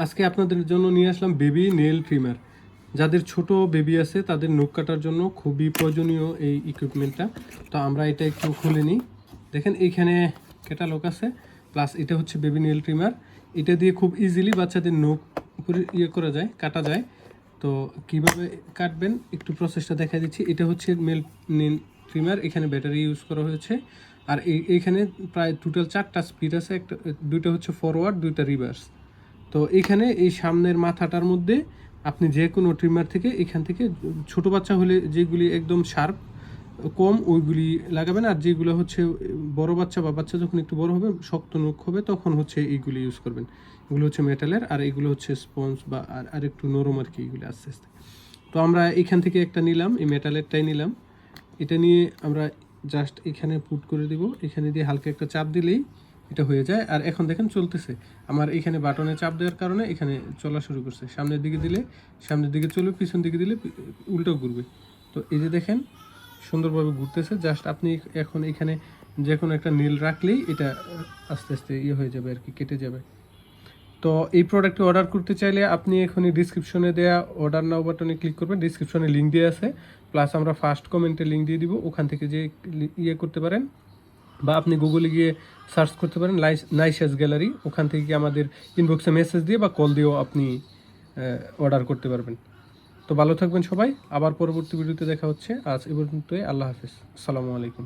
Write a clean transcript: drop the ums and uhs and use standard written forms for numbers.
আজকে আপনাদের জন্য নিয়ে আসলাম বেবি নেল ট্রিমার। যাদের ছোট বেবি আছে তাদের নখ কাটার জন্য খুবই প্রয়োজনীয় এই ইকুইপমেন্টটা। তো আমরা এটা একটু খুলে নিই। দেখেন এইখানে ক্যাটালগ আছে, প্লাস এটা হচ্ছে বেবি নেল ট্রিমার। এটা দিয়ে খুব ইজিলি বাচ্চাদের নখ করা যায়, কাটা যায়। তো কিভাবে কাটবেন একটু প্রসেসটা দেখা দিচ্ছি। এটা হচ্ছে নেল ট্রিমার, এখানে ব্যাটারি ইউজ করা হয়েছে। আর এইখানে প্রায় টোটাল 4টা স্পিড আছে, একটা দুইটা হচ্ছে ফরওয়ার্ড, দুইটা রিভার্স। তো এখানে এই সামনের মাথাটার মধ্যে আপনি যে কোনো ট্রিমার থেকে এখান থেকে ছোট বাচ্চা হলে যেগুলি একদম শার্প কম ওইগুলি লাগাবেন, আর যেগুলো হচ্ছে বড় বাচ্চা বা বাচ্চা যখন একটু বড় হবে শক্ত নখ হবে তখন হচ্ছে এইগুলি ইউজ করবেন। এগুলো হচ্ছে মেটালের, আর এগুলো হচ্ছে স্পঞ্জ বা আর একটু নরম আর কি, এগুলি আস্তে আস্তে। তো আমরা এখান থেকে একটা নিলাম, এই মেটালেরটাই নিলাম। এটা নিয়ে আমরা জাস্ট এখানে পুট করে দিব, এখানে দিয়ে হালকা একটা চাপ দিলেই এটা হয়ে যায়। আর এখন দেখেন চলতেছে, আমার এখানে বাটনে চাপ দেওয়ার কারণে এখানে চলা শুরু করছে। সামনের দিকে দিলে সামনের দিকে চলবে, পিছন দিকে দিলে উল্টো ঘুরবে। তো এই যে দেখেন সুন্দরভাবে ঘুরতেছে। জাস্ট আপনি এখন এখানে যে কোনো একটা নীল রাখলেই এটা আস্তে আস্তে ইয়ে হয়ে যাবে আর কি, কেটে যাবে। তো এই প্রোডাক্টটি অর্ডার করতে চাইলে আপনি এখনই ডিসক্রিপশনে দেওয়া অর্ডার নাও বাটনে ক্লিক করবেন। ডিসক্রিপশনে লিঙ্ক দেওয়া আছে, প্লাস আমরা ফার্স্ট কমেন্টে লিঙ্ক দিয়ে দিব, ওখান থেকে যে ইয়ে করতে পারেন। বা আপনি গুগলে গিয়ে সার্চ করতে পারেন নাইসাস গ্যালারি, ওখান থেকে গিয়ে আমাদের ইনবক্সে মেসেজ দিয়ে বা কল দিয়েও আপনি অর্ডার করতে পারবেন। তো ভালো থাকবেন সবাই, আবার পরবর্তী ভিডিওতে দেখা হচ্ছে। আজ এ পর্যন্তই, আল্লাহ হাফিজ, আসসালামু আলাইকুম।